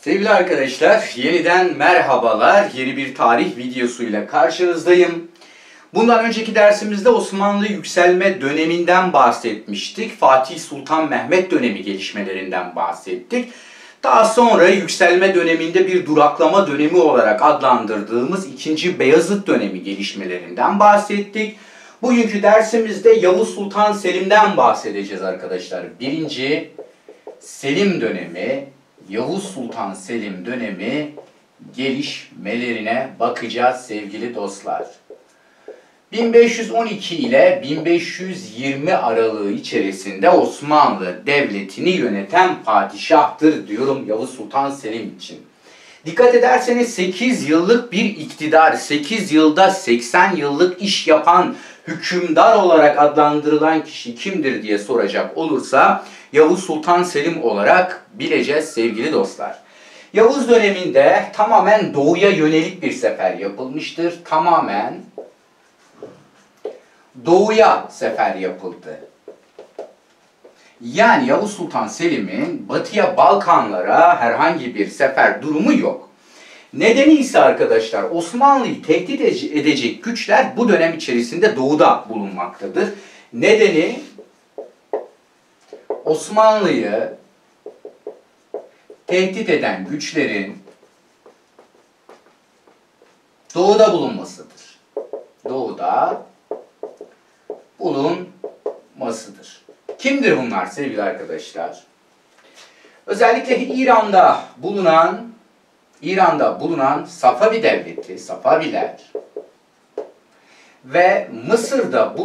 Sevgili arkadaşlar, yeniden merhabalar. Yeni bir tarih videosuyla karşınızdayım. Bundan önceki dersimizde Osmanlı yükselme döneminden bahsetmiştik. Fatih Sultan Mehmet dönemi gelişmelerinden bahsettik. Daha sonra yükselme döneminde bir duraklama dönemi olarak adlandırdığımız 2. Beyazıt dönemi gelişmelerinden bahsettik. Bugünkü dersimizde Yavuz Sultan Selim'den bahsedeceğiz arkadaşlar. 1. Selim dönemi, Yavuz Sultan Selim dönemi gelişmelerine bakacağız sevgili dostlar. 1512 ile 1520 aralığı içerisinde Osmanlı Devleti'ni yöneten padişahtır diyorum Yavuz Sultan Selim için. Dikkat ederseniz 8 yıllık bir iktidar, 8 yılda 80 yıllık iş yapan hükümdar olarak adlandırılan kişi kimdir diye soracak olursa Yavuz Sultan Selim olarak bileceğiz sevgili dostlar. Yavuz döneminde tamamen doğuya yönelik bir sefer yapılmıştır. Tamamen doğuya sefer yapıldı. Yani Yavuz Sultan Selim'in batıya, Balkanlara herhangi bir sefer durumu yok. Nedeni ise arkadaşlar Osmanlı'yı tehdit edecek güçler bu dönem içerisinde doğuda bulunmaktadır. Nedeni Osmanlı'yı tehdit eden güçlerin doğuda bulunmasıdır. Doğuda bulunmasıdır. Kimdir bunlar sevgili arkadaşlar? Özellikle İran'da bulunan Safavi Devleti, Safaviler ve Mısır'da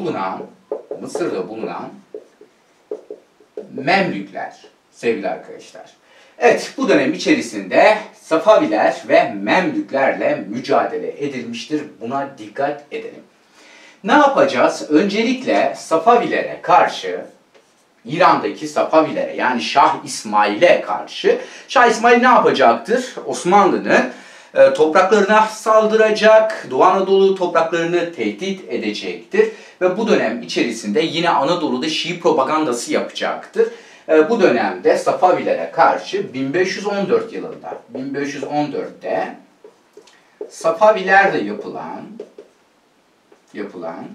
bulunan Memlükler sevgili arkadaşlar. Evet, bu dönem içerisinde Safaviler ve Memlüklerle mücadele edilmiştir. Buna dikkat edelim. Ne yapacağız? Öncelikle Safavilere karşı, İran'daki Safavilere yani Şah İsmail'e karşı, Şah İsmail ne yapacaktır? Osmanlı'nın topraklarına saldıracak, Doğu Anadolu topraklarını tehdit edecektir. Ve bu dönem içerisinde yine Anadolu'da Şii propagandası yapacaktır. Bu dönemde Safavilere karşı 1514 yılında, 1514'te Safaviler'de yapılan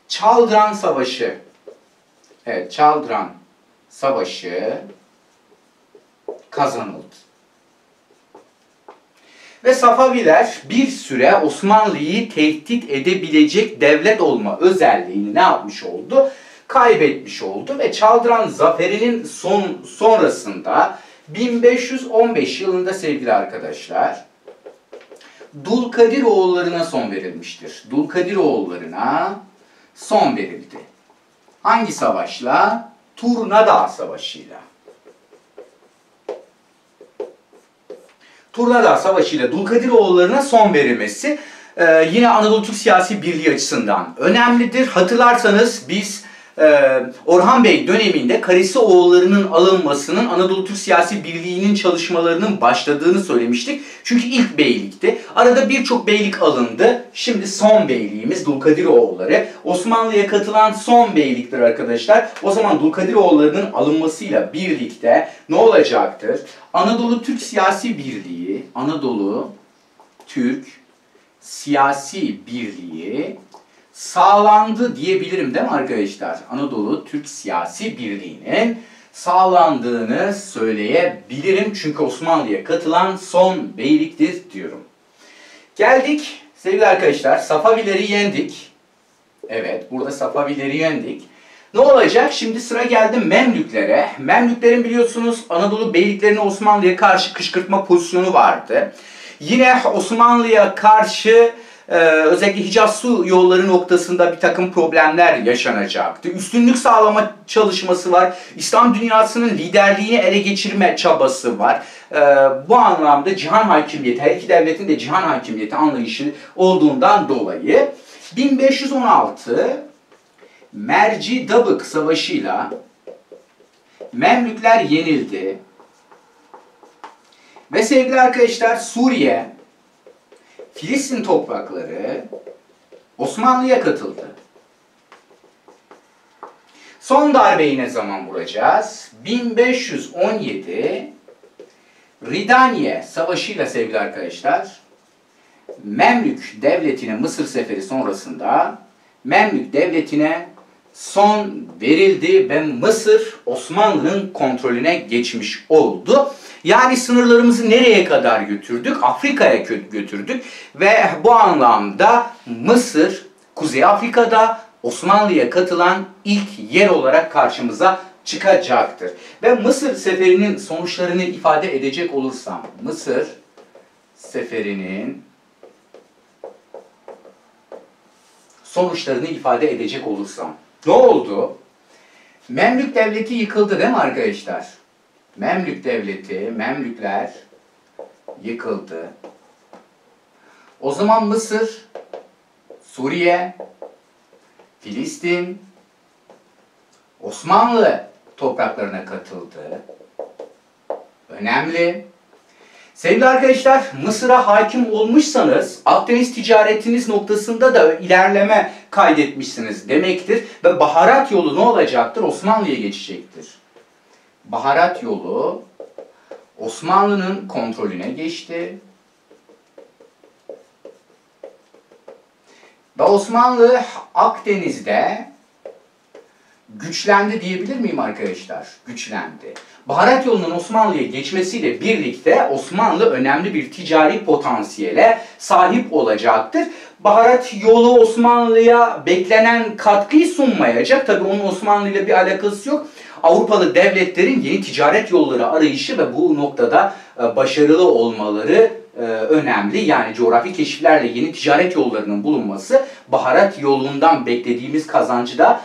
Çaldıran Savaşı, evet Çaldıran Savaşı kazanıldı. Ve Safaviler bir süre Osmanlı'yı tehdit edebilecek devlet olma özelliğini ne yapmış oldu? Kaybetmiş oldu ve Çaldıran Zaferi'nin sonrasında 1515 yılında sevgili arkadaşlar Dulkadiroğullarına son verilmiştir. Dulkadiroğullarına son verildi. Hangi savaşla? Turnadağ Savaşı'yla. Turnadağ Savaşı'yla Dulkadiroğullarına son verilmesi yine Anadolu Türk siyasi birliği açısından önemlidir. Hatırlarsanız biz Orhan Bey döneminde Karasioğulları'nın alınmasının Anadolu Türk siyasi birliğinin çalışmalarının başladığını söylemiştik. Çünkü ilk beylikti. Arada birçok beylik alındı. Şimdi son beyliğimiz Dulkadiroğulları. Osmanlı'ya katılan son beyliktir arkadaşlar. O zaman Dulkadiroğulları'nın alınmasıyla birlikte ne olacaktır? Anadolu Türk siyasi birliği, Anadolu Türk siyasi birliği sağlandı diyebilirim değil mi arkadaşlar? Anadolu Türk siyasi birliğinin sağlandığını söyleyebilirim. Çünkü Osmanlı'ya katılan son beyliktir diyorum. Geldik sevgili arkadaşlar Safavileri yendik. Evet burada Safavileri yendik. Ne olacak? Şimdi sıra geldi Memlüklere. Memlüklerin biliyorsunuz Anadolu beyliklerine Osmanlı'ya karşı kışkırtma pozisyonu vardı. Yine Osmanlı'ya karşı özellikle Hicaz su yolları noktasında bir takım problemler yaşanacaktı. Üstünlük sağlama çalışması var. İslam dünyasının liderliğini ele geçirme çabası var. Bu anlamda cihan hakimiyeti, her iki devletin de cihan hakimiyeti anlayışı olduğundan dolayı 1516 Merci-Dabık Savaşı'yla Memlükler yenildi. Ve sevgili arkadaşlar Suriye, Filistin toprakları Osmanlı'ya katıldı. Son darbeyi ne zaman vuracağız? 1517 Ridaniye Savaşı'yla sevgili arkadaşlar, Memlük Devleti'nin Mısır Seferi sonrasında Memlük Devleti'ne son verildi ve Mısır Osmanlı'nın kontrolüne geçmiş oldu. Yani sınırlarımızı nereye kadar götürdük? Afrika'ya götürdük ve bu anlamda Mısır, Kuzey Afrika'da Osmanlı'ya katılan ilk yer olarak karşımıza çıkacaktır. Ve Mısır Seferi'nin sonuçlarını ifade edecek olursam, Mısır Seferi'nin sonuçlarını ifade edecek olursam, ne oldu? Memlük Devleti yıkıldı değil mi arkadaşlar? Memlük Devleti, Memlükler yıkıldı. O zaman Mısır, Suriye, Filistin, Osmanlı topraklarına katıldı. Önemli. Sevgili arkadaşlar, Mısır'a hakim olmuşsanız Akdeniz ticaretiniz noktasında da ilerleme kaydetmişsiniz demektir. Ve baharat yolu ne olacaktır? Osmanlı'ya geçecektir. Baharat yolu Osmanlı'nın kontrolüne geçti. Ve Osmanlı Akdeniz'de güçlendi diyebilir miyim arkadaşlar? Güçlendi. Baharat yolunun Osmanlı'ya geçmesiyle birlikte Osmanlı önemli bir ticari potansiyele sahip olacaktır. Baharat yolu Osmanlı'ya beklenen katkıyı sunmayacak. Tabii onun Osmanlı ile bir alakası yok. Avrupalı devletlerin yeni ticaret yolları arayışı ve bu noktada başarılı olmaları önemli. Yani coğrafi keşiflerle yeni ticaret yollarının bulunması baharat yolundan beklediğimiz kazancı da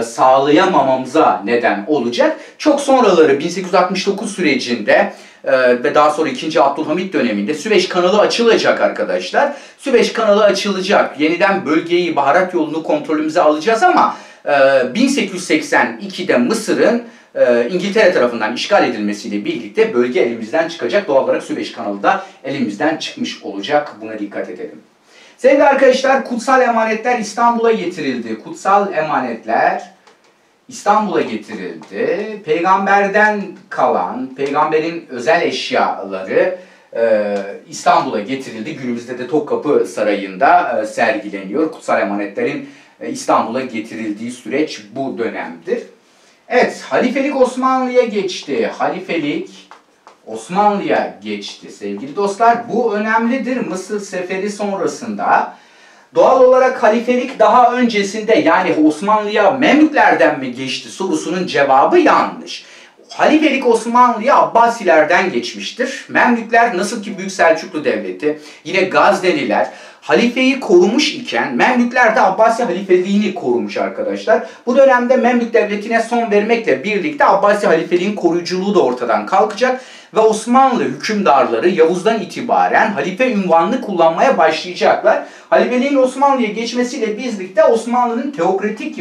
sağlayamamamıza neden olacak. Çok sonraları 1869 sürecinde ve daha sonra 2. Abdülhamit döneminde Süveyş kanalı açılacak arkadaşlar. Süveyş kanalı açılacak. Yeniden bölgeyi, baharat yolunu kontrolümüze alacağız ama 1882'de Mısır'ın İngiltere tarafından işgal edilmesiyle birlikte bölge elimizden çıkacak. Doğal olarak Süveyş kanalı da elimizden çıkmış olacak. Buna dikkat edelim. Sevgili arkadaşlar, kutsal emanetler İstanbul'a getirildi. Kutsal emanetler İstanbul'a getirildi. Peygamberden kalan, peygamberin özel eşyaları İstanbul'a getirildi. Günümüzde de Topkapı Sarayı'nda sergileniyor. Kutsal emanetlerin İstanbul'a getirildiği süreç bu dönemdir. Evet, halifelik Osmanlı'ya geçti. Halifelik Osmanlı'ya geçti sevgili dostlar. Bu önemlidir Mısır Seferi sonrasında. Doğal olarak halifelik daha öncesinde, yani Osmanlı'ya Memlüklerden mi geçti sorusunun cevabı yanlış. Halifelik Osmanlı'ya Abbasilerden geçmiştir. Memlükler nasıl ki Büyük Selçuklu Devleti, yine Gazneliler halifeyi korumuş iken Memlükler de Abbasi halifeliğini korumuş arkadaşlar. Bu dönemde Memlük Devleti'ne son vermekle birlikte Abbasi halifeliğin koruyuculuğu da ortadan kalkacak ve Osmanlı hükümdarları Yavuz'dan itibaren halife unvanını kullanmaya başlayacaklar. Halifeliğin Osmanlı'ya geçmesiyle birlikte Osmanlı'nın teokratik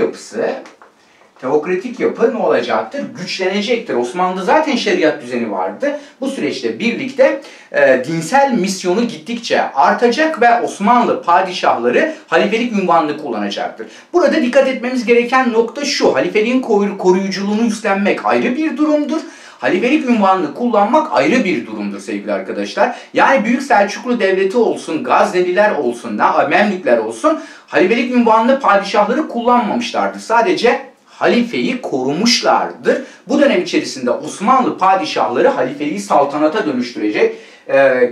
yapı ne olacaktır? Güçlenecektir. Osmanlı'da zaten şeriat düzeni vardı. Bu süreçte birlikte dinsel misyonu gittikçe artacak ve Osmanlı padişahları halifelik unvanını kullanacaktır. Burada dikkat etmemiz gereken nokta şu: halifeliğin koruyuculuğunu üstlenmek ayrı bir durumdur. Halifelik unvanını kullanmak ayrı bir durumdur sevgili arkadaşlar. Yani Büyük Selçuklu Devleti olsun, Gazneliler olsun, Memlükler olsun halifelik unvanını padişahları kullanmamışlardır. Sadece halifeyi korumuşlardır. Bu dönem içerisinde Osmanlı padişahları halifeliği saltanata dönüştürecek,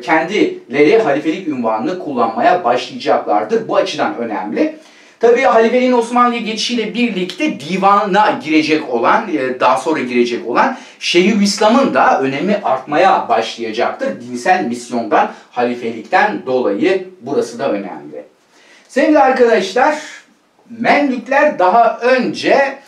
kendileri halifelik unvanını kullanmaya başlayacaklardır. Bu açıdan önemli. Tabii halifeliğin Osmanlı'ya geçişiyle birlikte divana girecek olan, daha sonra girecek olan Şeyhülislam'ın da önemi artmaya başlayacaktır. Dinsel misyondan, halifelikten dolayı burası da önemli. Sevgili arkadaşlar, Memlükler daha önce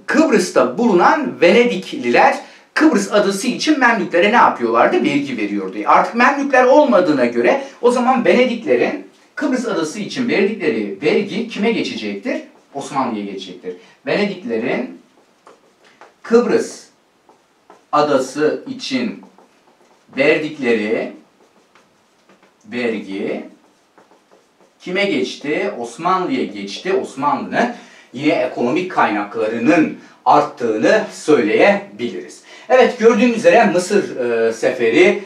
Kıbrıs'ta bulunan Venedikliler Kıbrıs adası için Memlüklere ne yapıyorlardı? Vergi veriyordu. Artık Memlükler olmadığına göre o zaman Venediklerin Kıbrıs adası için verdikleri vergi kime geçecektir? Osmanlı'ya geçecektir. Venediklerin Kıbrıs adası için verdikleri vergi kime geçti? Osmanlı'ya geçti. Osmanlı'nın yine ekonomik kaynaklarının arttığını söyleyebiliriz. Evet, gördüğünüz üzere Mısır seferi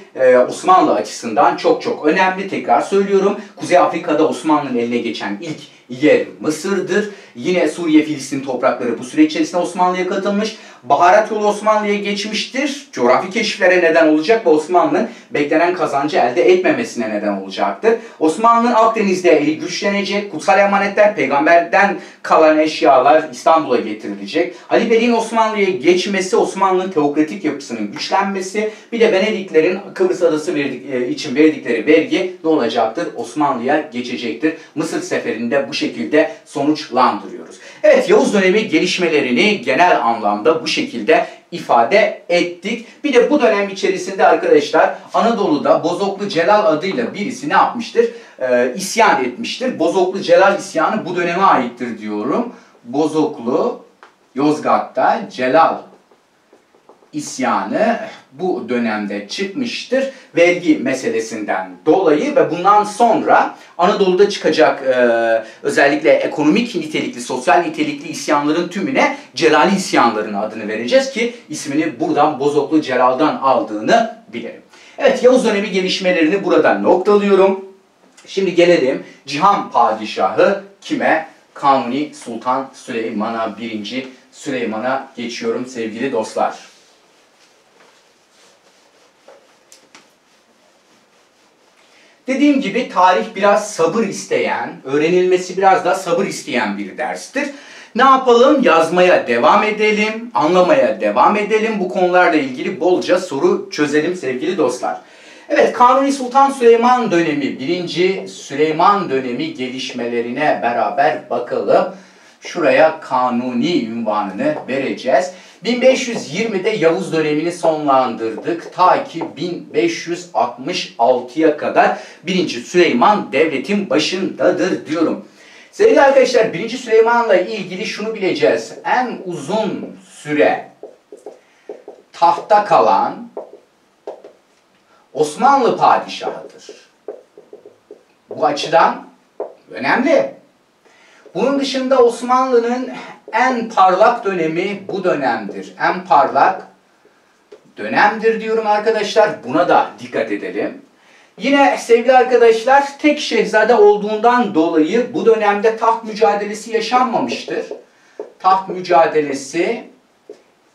Osmanlı açısından çok önemli. Tekrar söylüyorum, Kuzey Afrika'da Osmanlı'nın eline geçen ilk yer Mısır'dır. Yine Suriye, Filistin toprakları bu süreç içerisinde Osmanlı'ya katılmış. Baharat yolu Osmanlı'ya geçmiştir. Coğrafi keşiflere neden olacak ve Osmanlı'nın beklenen kazancı elde etmemesine neden olacaktır. Osmanlı'nın Akdeniz'de eli güçlenecek, kutsal emanetler, peygamberden kalan eşyalar İstanbul'a getirilecek. Ali Bey'in Osmanlı'ya geçmesi, Osmanlı'nın teokratik yapısının güçlenmesi, bir de Venediklerin Kıbrıs Adası için verdikleri vergi ne olacaktır? Osmanlı'ya geçecektir. Mısır seferinde bu şekilde sonuçlandırıyoruz. Evet, Yavuz dönemi gelişmelerini genel anlamda bu şekilde ifade ettik. Bir de bu dönem içerisinde arkadaşlar Anadolu'da Bozoklu Celal adıyla birisi ne yapmıştır? İsyan etmiştir. Bozoklu Celal isyanı bu döneme aittir diyorum. Bozoklu Yozgat'ta Celal isyanı bu dönemde çıkmıştır. Vergi meselesinden dolayı ve bundan sonra Anadolu'da çıkacak özellikle ekonomik nitelikli, sosyal nitelikli isyanların tümüne Celali isyanlarının adını vereceğiz ki ismini buradan Bozoklu Celal'dan aldığını bilelim. Evet, Yavuz dönemi gelişmelerini burada noktalıyorum. Şimdi gelelim Cihan Padişahı kime? Kanuni Sultan Süleyman'a, 1. Süleyman'a geçiyorum sevgili dostlar. Dediğim gibi tarih biraz sabır isteyen, öğrenilmesi biraz da sabır isteyen bir derstir. Ne yapalım? Yazmaya devam edelim, anlamaya devam edelim. Bu konularla ilgili bolca soru çözelim sevgili dostlar. Evet, Kanuni Sultan Süleyman dönemi, 1. Süleyman dönemi gelişmelerine beraber bakalım. Şuraya Kanuni ünvanını vereceğiz. 1520'de Yavuz dönemini sonlandırdık. Ta ki 1566'ya kadar 1. Süleyman devletin başındadır diyorum. Sevgili arkadaşlar, 1. Süleyman'la ilgili şunu bileceğiz. En uzun süre tahta kalan Osmanlı padişahıdır. Bu açıdan önemli. Bunun dışında Osmanlı'nın en parlak dönemi bu dönemdir. En parlak dönemdir diyorum arkadaşlar. Buna da dikkat edelim. Yine sevgili arkadaşlar, tek şehzade olduğundan dolayı bu dönemde taht mücadelesi yaşanmamıştır. Taht mücadelesi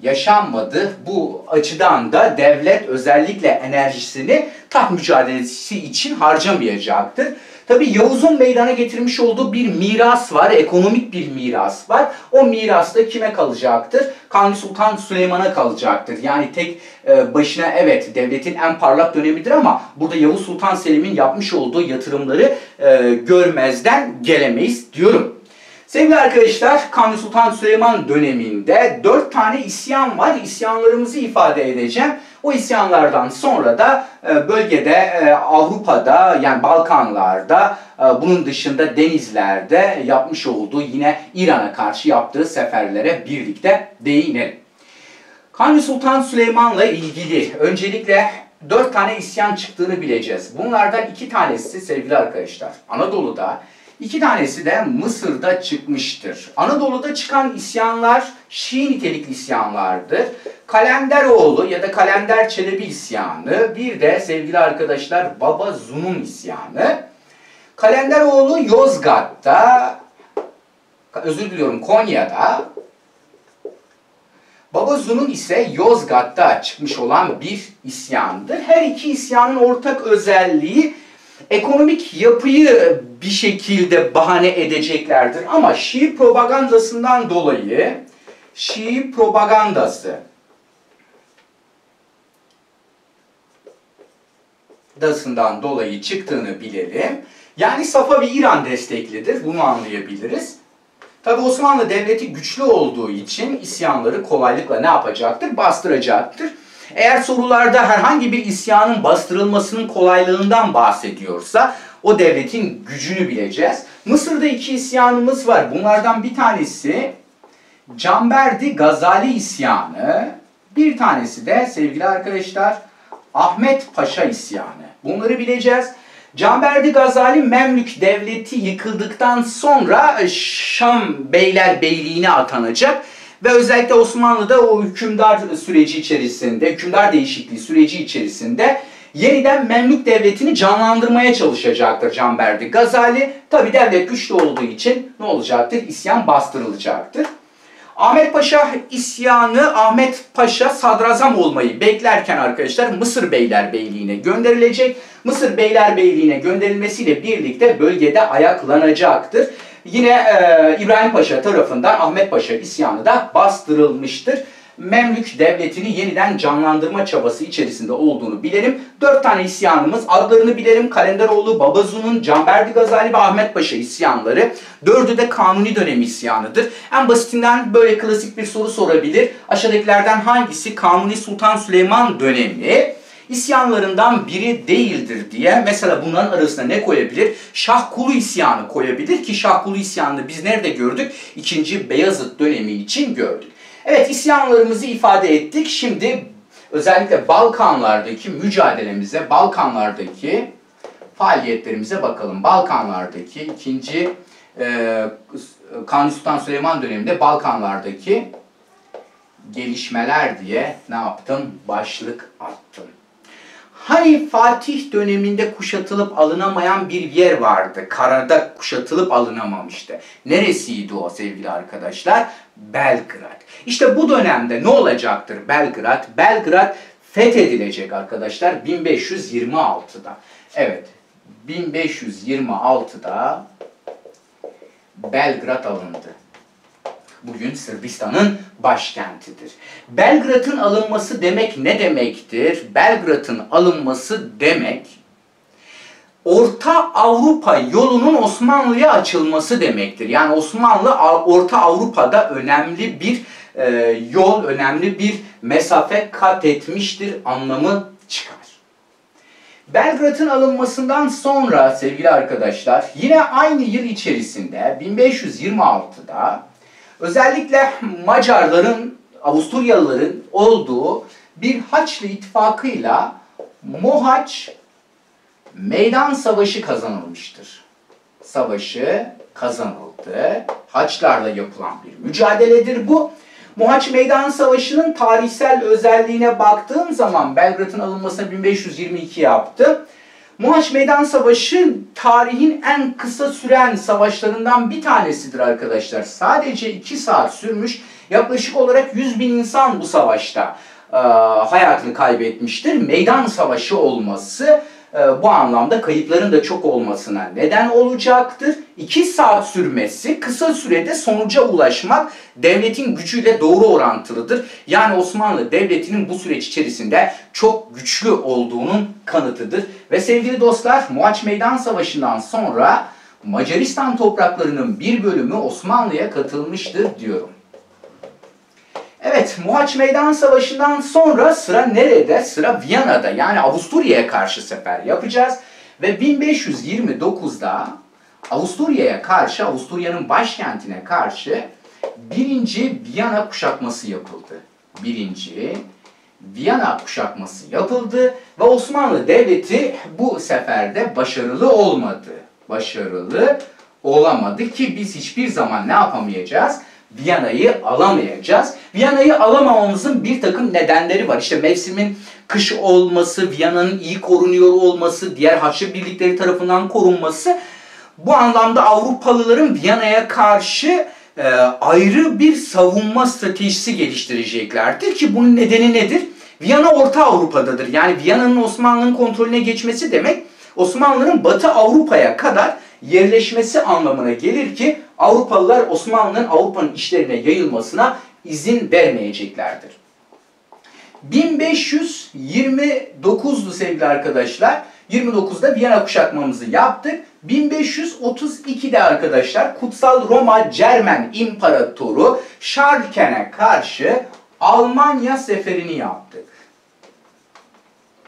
yaşanmadı. Bu açıdan da devlet özellikle enerjisini taht mücadelesi için harcamayacaktır. Tabi Yavuz'un meydana getirmiş olduğu bir miras var, ekonomik bir miras var. O miras da kime kalacaktır? Kanuni Sultan Süleyman'a kalacaktır. Yani tek başına evet devletin en parlak dönemidir ama burada Yavuz Sultan Selim'in yapmış olduğu yatırımları görmezden gelemeyiz diyorum. Sevgili arkadaşlar, Kanuni Sultan Süleyman döneminde 4 tane isyan var. İsyanlarımızı ifade edeceğim. O isyanlardan sonra da bölgede, Avrupa'da, yani Balkanlarda, bunun dışında denizlerde yapmış olduğu yine İran'a karşı yaptığı seferlere birlikte değinelim. Kanuni Sultan Süleyman'la ilgili öncelikle 4 tane isyan çıktığını bileceğiz. Bunlardan 2 tanesi sevgili arkadaşlar Anadolu'da, 2 tanesi de Mısır'da çıkmıştır. Anadolu'da çıkan isyanlar Şii nitelikli isyanlardır. Kalenderoğlu ya da Kalender Çelebi isyanı, bir de sevgili arkadaşlar Baba Zun'un isyanı. Kalenderoğlu Yozgat'ta, Konya'da. Baba Zun'un ise Yozgat'ta çıkmış olan bir isyandır. Her iki isyanın ortak özelliği ekonomik yapıyı bir şekilde bahane edeceklerdir. Ama Şii propagandasından dolayı, Şii propagandasından dolayı çıktığını bilelim. Yani Safavi İran desteklidir. Bunu anlayabiliriz. Tabi Osmanlı Devleti güçlü olduğu için isyanları kolaylıkla ne yapacaktır? Bastıracaktır. Eğer sorularda herhangi bir isyanın bastırılmasının kolaylığından bahsediyorsa o devletin gücünü bileceğiz. Mısır'da 2 isyanımız var. Bunlardan bir tanesi Canberdi Gazali isyanı. Bir tanesi de sevgili arkadaşlar Ahmet Paşa isyanı. Bunları bileceğiz. Canberdi Gazali Memlük Devleti yıkıldıktan sonra Şam Beylerbeyliğine atanacak Ve özellikle Osmanlı'da o hükümdar süreci içerisinde, hükümdar değişikliği süreci içerisinde yeniden Memlük Devleti'ni canlandırmaya çalışacaktır Canberdi Gazali. Tabi devlet güçlü olduğu için ne olacaktır? İsyan bastırılacaktır. Ahmet Paşa isyanı, Ahmet Paşa sadrazam olmayı beklerken arkadaşlar Mısır Beylerbeyliği'ne gönderilecek. Mısır Beylerbeyliği'ne gönderilmesiyle birlikte bölgede ayaklanacaktır. Yine İbrahim Paşa tarafından Ahmet Paşa isyanı da bastırılmıştır. Memlük Devleti'ni yeniden canlandırma çabası içerisinde olduğunu bilelim. 4 tane isyanımız, adlarını bilelim. Kalenderoğlu, Babazu'nun, Canberdi Gazali ve Ahmet Paşa isyanları. 4'ü de Kanuni dönemi isyanıdır. En basitinden böyle klasik bir soru sorabilir. Aşağıdakilerden hangisi Kanuni Sultan Süleyman dönemi isyanlarından biri değildir diye mesela bunların arasına ne koyabilir? Şahkulu isyanı koyabilir ki Şahkulu isyanını biz nerede gördük? 2. Beyazıt dönemi için gördük. Evet, isyanlarımızı ifade ettik. Şimdi özellikle Balkanlardaki mücadelemize, Balkanlardaki faaliyetlerimize bakalım. Balkanlardaki 2. Kanuni Sultan Süleyman döneminde Balkanlardaki gelişmeler diye ne yaptım? Başlık attım. Hani Fatih döneminde kuşatılıp alınamayan bir yer vardı. Karada kuşatılıp alınamamıştı. Neresiydi o sevgili arkadaşlar? Belgrad. İşte bu dönemde ne olacaktır Belgrad? Belgrad fethedilecek arkadaşlar 1526'da. Evet, 1526'da Belgrad alındı. Bugün Sırbistan'ın başkentidir. Belgrad'ın alınması demek ne demektir? Belgrad'ın alınması demek, Orta Avrupa yolunun Osmanlı'ya açılması demektir. Yani Osmanlı Orta Avrupa'da önemli bir yol, önemli bir mesafe kat etmiştir anlamı çıkar. Belgrad'ın alınmasından sonra sevgili arkadaşlar, yine aynı yıl içerisinde 1526'da özellikle Macarların, Avusturyalıların olduğu bir Haçlı ittifakıyla Mohaç Meydan Savaşı kazanılmıştır. Savaşı kazanıldı. Haçlarla yapılan bir mücadeledir bu. Mohaç Meydan Savaşı'nın tarihsel özelliğine baktığım zaman Belgrad'ın alınmasına 1522 yaptı. Mohaç Meydan Savaşı tarihin en kısa süren savaşlarından bir tanesidir arkadaşlar. Sadece 2 saat sürmüş. Yaklaşık olarak 100.000 insan bu savaşta hayatını kaybetmiştir. Meydan savaşı olması bu anlamda kayıpların da çok olmasına neden olacaktır. 2 saat sürmesi, kısa sürede sonuca ulaşmak devletin gücüyle doğru orantılıdır. Yani Osmanlı Devleti'nin bu süreç içerisinde çok güçlü olduğunun kanıtıdır. Ve sevgili dostlar, Mohaç Meydan Savaşı'ndan sonra Macaristan topraklarının bir bölümü Osmanlı'ya katılmıştır diyorum. Evet, Mohaç Meydan Savaşı'ndan sonra sıra nerede? Sıra Viyana'da, yani Avusturya'ya karşı sefer yapacağız. Ve 1529'da Avusturya'ya karşı, Avusturya'nın başkentine karşı 1. Viyana kuşatması yapıldı. 1. Viyana kuşatması yapıldı ve Osmanlı Devleti bu seferde başarılı olmadı. Başarılı olamadı ki biz hiçbir zaman ne yapamayacağız? Viyana'yı alamayacağız. Viyana'yı alamamamızın bir takım nedenleri var. İşte mevsimin kış olması, Viyana'nın iyi korunuyor olması, diğer Haçlı birlikleri tarafından korunması. Bu anlamda Avrupalıların Viyana'ya karşı ayrı bir savunma stratejisi geliştireceklerdir ki bunun nedeni nedir? Viyana Orta Avrupa'dadır. Yani Viyana'nın Osmanlı'nın kontrolüne geçmesi demek Osmanlı'nın Batı Avrupa'ya kadar yerleşmesi anlamına gelir ki Avrupalılar Osmanlı'nın Avrupa'nın işlerine yayılmasına izin vermeyeceklerdir. 1529'du sevgili arkadaşlar. 29'da Viyana kuşatmamızı yaptık. 1532'de arkadaşlar Kutsal Roma Cermen İmparatoru Şarlken'e karşı Almanya seferini yaptık.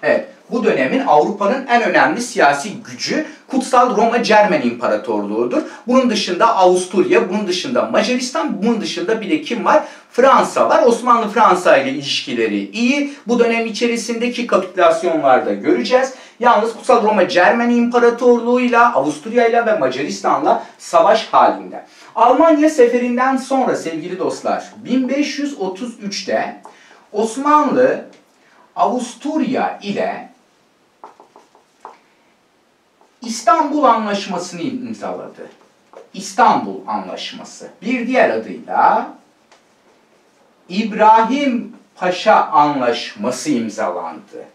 Evet, bu dönemin Avrupa'nın en önemli siyasi gücü Kutsal Roma Cermen İmparatorluğu'dur. Bunun dışında Avusturya, bunun dışında Macaristan, bunun dışında bir de kim var? Fransa var. Osmanlı Fransa ile ilişkileri iyi. Bu dönem içerisindeki kapitülasyonlarda göreceğiz. Yalnız Kutsal Roma Cermen İmparatorluğu'yla, Avusturya'yla ve Macaristan'la savaş halinde. Almanya seferinden sonra sevgili dostlar 1533'te Osmanlı Avusturya ile İstanbul Anlaşması'nı imzaladı. İstanbul Anlaşması. Bir diğer adıyla İbrahim Paşa Anlaşması imzalandı.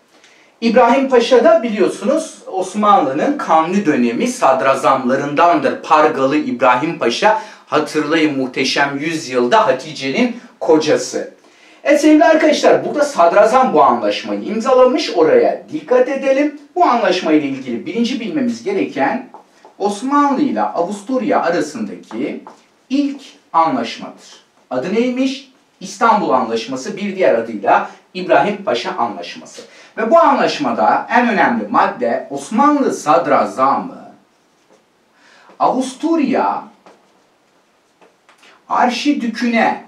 İbrahim Paşa da biliyorsunuz Osmanlı'nın kanlı dönemi sadrazamlarındandır. Pargalı İbrahim Paşa, hatırlayın Muhteşem Yüzyıl'da Hatice'nin kocası. Sevgili arkadaşlar, burada sadrazam bu anlaşmayı imzalamış, oraya dikkat edelim. Bu anlaşmayla ilgili birinci bilmemiz gereken Osmanlı ile Avusturya arasındaki ilk anlaşmadır. Adı neymiş? İstanbul Anlaşması, bir diğer adıyla İbrahim Paşa Anlaşması. Ve bu anlaşmada en önemli madde Osmanlı sadrazamı Avusturya Arşidüküne,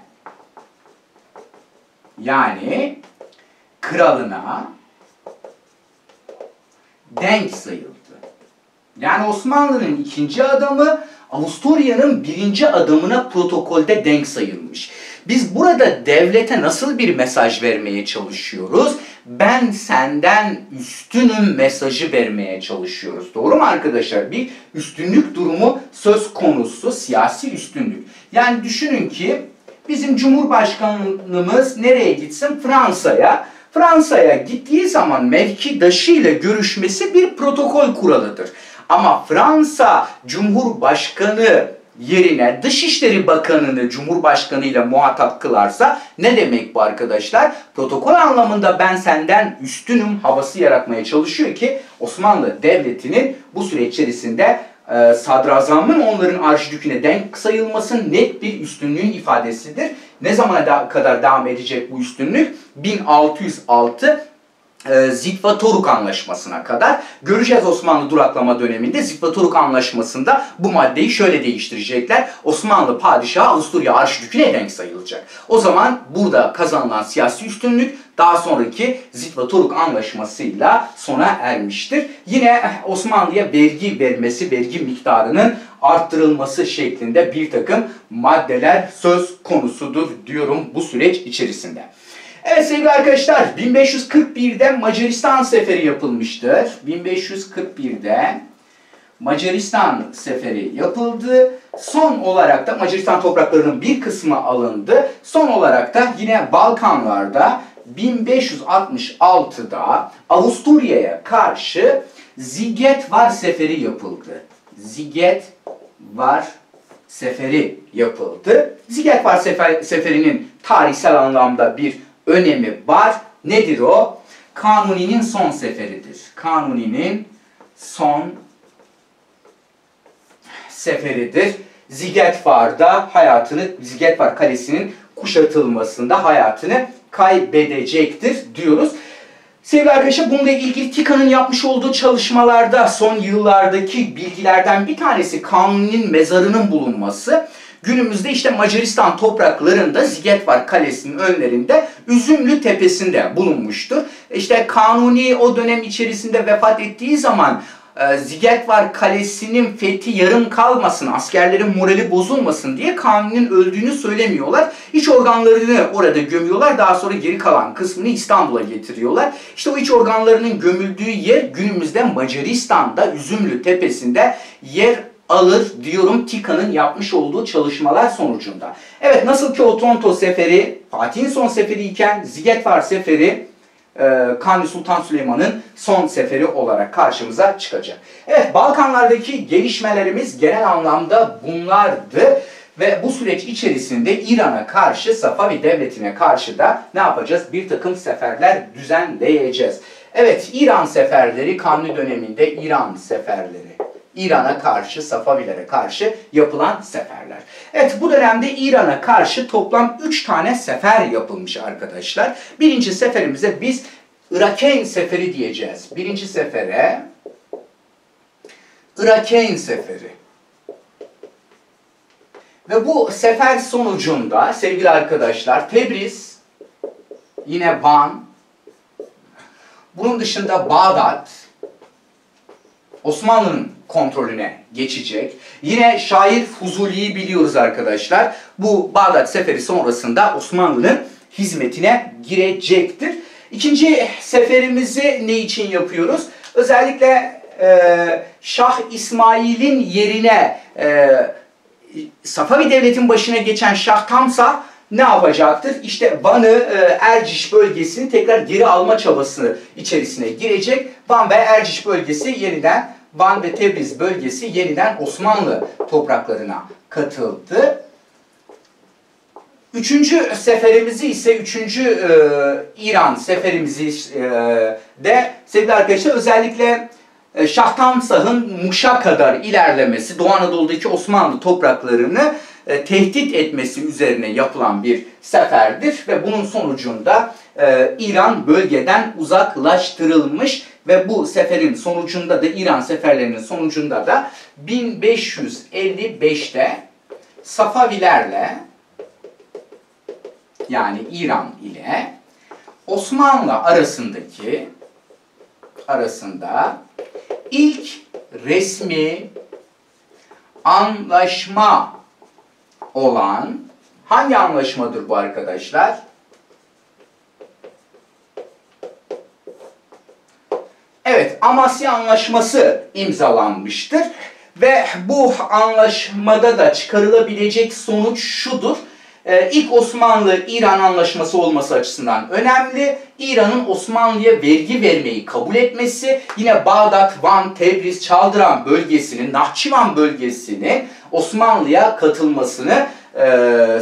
yani kralına denk sayıldı. Yani Osmanlı'nın ikinci adamı Avusturya'nın birinci adamına protokolde denk sayılmış. Biz burada devlete nasıl bir mesaj vermeye çalışıyoruz? Ben senden üstünüm mesajı vermeye çalışıyoruz. Doğru mu arkadaşlar? Bir üstünlük durumu söz konusu, siyasi üstünlük. Yani düşünün ki bizim Cumhurbaşkanımız nereye gitsin? Fransa'ya. Fransa'ya gittiği zaman mevkidaşıyla görüşmesi bir protokol kuralıdır. Ama Fransa Cumhurbaşkanı yerine Dışişleri Bakanı'nı Cumhurbaşkanı ile muhatap kılarsa ne demek bu arkadaşlar? Protokol anlamında ben senden üstünüm havası yaratmaya çalışıyor ki Osmanlı Devleti'nin bu süreç içerisinde sadrazamın onların arşidüküne denk sayılması net bir üstünlüğün ifadesidir. Ne zamana kadar devam edecek bu üstünlük? 1606 Zitvatoruk Anlaşması'na kadar. Göreceğiz Osmanlı duraklama döneminde Zitvatoruk Anlaşması'nda bu maddeyi şöyle değiştirecekler. Osmanlı padişahı Avusturya Arşidükü'ne denk sayılacak. O zaman burada kazanılan siyasi üstünlük daha sonraki Zitvatoruk Anlaşması'yla sona ermiştir. Yine Osmanlı'ya vergi vermesi, vergi miktarının arttırılması şeklinde bir takım maddeler söz konusudur diyorum bu süreç içerisinde. Evet sevgili arkadaşlar, 1541'de Macaristan seferi yapılmıştır. 1541'de Macaristan seferi yapıldı. Son olarak da Macaristan topraklarının bir kısmı alındı. Son olarak da yine Balkanlarda 1566'da Avusturya'ya karşı Zigetvar seferi yapıldı. Zigetvar seferi yapıldı. Zigetvar seferinin tarihsel anlamda bir önemi var. Nedir o? Kanuni'nin son seferidir. Kanuni'nin son seferidir. Zigetvar'da hayatını, Zigetvar Kalesi'nin kuşatılmasında hayatını kaybedecektir diyoruz. Sevgili arkadaşlar, bununla ilgili TİKA'nın yapmış olduğu çalışmalarda son yıllardaki bilgilerden bir tanesi Kanuni'nin mezarının bulunması. Günümüzde işte Macaristan topraklarında Zigetvar Kalesi'nin önlerinde Üzümlü Tepesi'nde bulunmuştur. İşte Kanuni o dönem içerisinde vefat ettiği zaman Zigetvar Kalesi'nin fethi yarım kalmasın, askerlerin morali bozulmasın diye Kanuni'nin öldüğünü söylemiyorlar. İç organlarını orada gömüyorlar. Daha sonra geri kalan kısmını İstanbul'a getiriyorlar. İşte o iç organlarının gömüldüğü yer günümüzde Macaristan'da Üzümlü Tepesi'nde yer alır diyorum TİKA'nın yapmış olduğu çalışmalar sonucunda. Evet, nasıl ki Otranto Seferi Fatih'in son seferi iken Zigetvar Seferi Kanuni Sultan Süleyman'ın son seferi olarak karşımıza çıkacak. Evet, Balkanlardaki gelişmelerimiz genel anlamda bunlardı. Ve bu süreç içerisinde İran'a karşı, Safavi Devleti'ne karşı da ne yapacağız? Bir takım seferler düzenleyeceğiz. Evet, İran seferleri, Kanuni döneminde İran seferleri. İran'a karşı, Safavilere karşı yapılan seferler. Evet, bu dönemde İran'a karşı toplam 3 tane sefer yapılmış arkadaşlar. Birinci seferimize biz Irakeyn Seferi diyeceğiz. Birinci sefere Irakeyn Seferi. Ve bu sefer sonucunda sevgili arkadaşlar Tebriz, yine Van, bunun dışında Bağdat, Osmanlı'nın kontrolüne geçecek. Yine şair Fuzuli'yi biliyoruz arkadaşlar. Bu Bağdat Seferi sonrasında Osmanlı'nın hizmetine girecektir. İkinci seferimizi ne için yapıyoruz? Özellikle Şah İsmail'in yerine Safavi Devlet'in başına geçen Şah Tamsah ne yapacaktır? İşte Van'ı, Erciş bölgesini tekrar geri alma çabası içerisine girecek. Van ve Erciş bölgesi yeniden, Van ve Tebriz bölgesi yeniden Osmanlı topraklarına katıldı. Üçüncü seferimizi ise, İran seferimizi de sevgili arkadaşlar özellikle Şah Tamsah'ın Muş'a kadar ilerlemesi, Doğu Anadolu'daki Osmanlı topraklarını tehdit etmesi üzerine yapılan bir seferdir ve bunun sonucunda İran bölgeden uzaklaştırılmış ve bu seferin sonucunda da, İran seferlerinin sonucunda da 1555'te Safavilerle, yani İran ile Osmanlı arasında ilk resmi anlaşma olan, hangi anlaşmadır bu arkadaşlar? Evet, Amasya Anlaşması imzalanmıştır ve bu anlaşmada da çıkarılabilecek sonuç şudur. İlk Osmanlı-İran anlaşması olması açısından önemli. İran'ın Osmanlı'ya vergi vermeyi kabul etmesi, yine Bağdat, Van, Tebriz, Çaldıran bölgesinin, Nahçıvan bölgesinin Osmanlı'ya katılmasını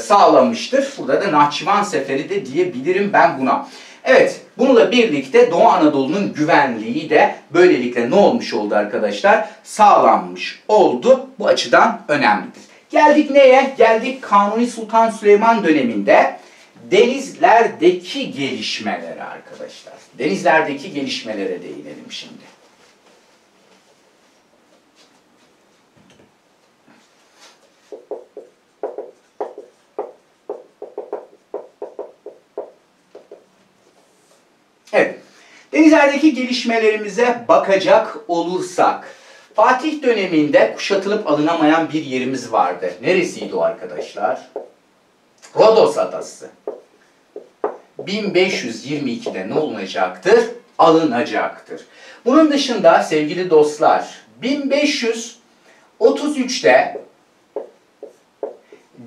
sağlamıştır. Burada da Nahçıvan Seferi de diyebilirim ben buna. Evet, bununla birlikte Doğu Anadolu'nun güvenliği de böylelikle ne olmuş oldu arkadaşlar? Sağlanmış oldu. Bu açıdan önemlidir. Geldik neye? Geldik Kanuni Sultan Süleyman döneminde denizlerdeki gelişmelere arkadaşlar. Denizlerdeki gelişmelere değinelim şimdi. Evet, denizlerdeki gelişmelerimize bakacak olursak, Fatih döneminde kuşatılıp alınamayan bir yerimiz vardı. Neresiydi o arkadaşlar? Rodos Adası. 1522'de ne olunacaktır? Alınacaktır. Bunun dışında sevgili dostlar, 1533'te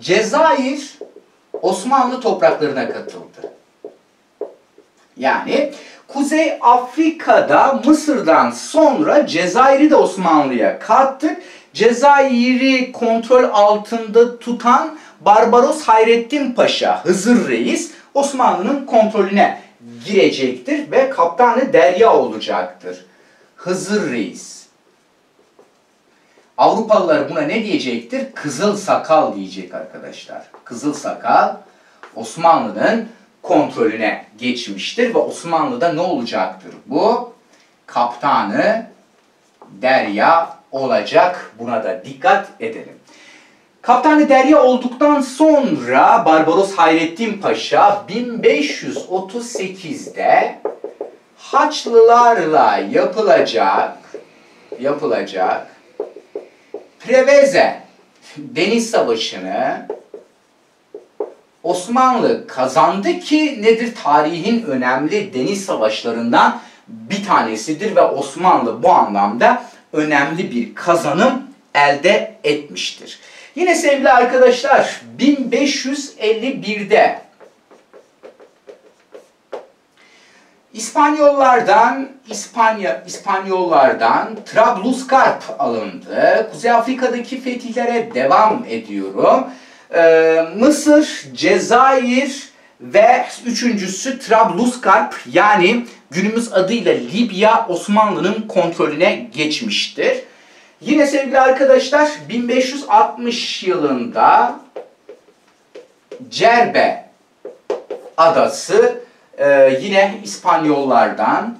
Cezayir Osmanlı topraklarına katıldı. Yani Kuzey Afrika'da Mısır'dan sonra Cezayir'i de Osmanlı'ya kattık. Cezayir'i kontrol altında tutan Barbaros Hayrettin Paşa, Hızır Reis, Osmanlı'nın kontrolüne girecektir ve kaptanı derya olacaktır. Hızır Reis. Avrupalılar buna ne diyecektir? Kızıl Sakal diyecek arkadaşlar. Kızıl Sakal Osmanlı'nın kontrolüne geçmiştir ve Osmanlı'da ne olacaktır bu? Kaptanı derya olacak. Buna da dikkat edelim. Kaptanı derya olduktan sonra Barbaros Hayrettin Paşa 1538'de Haçlılarla yapılacak Preveze Deniz Savaşı'nı Osmanlı kazandı ki nedir? Tarihin önemli deniz savaşlarından bir tanesidir ve Osmanlı bu anlamda önemli bir kazanım elde etmiştir. Yine sevgili arkadaşlar 1551'de İspanyollardan Trablusgarp alındı. Kuzey Afrika'daki fetihlere devam ediyorum. Mısır, Cezayir ve üçüncüsü Trablusgarp, yani günümüz adıyla Libya, Osmanlı'nın kontrolüne geçmiştir. Yine sevgili arkadaşlar 1560 yılında Cerbe Adası yine İspanyollardan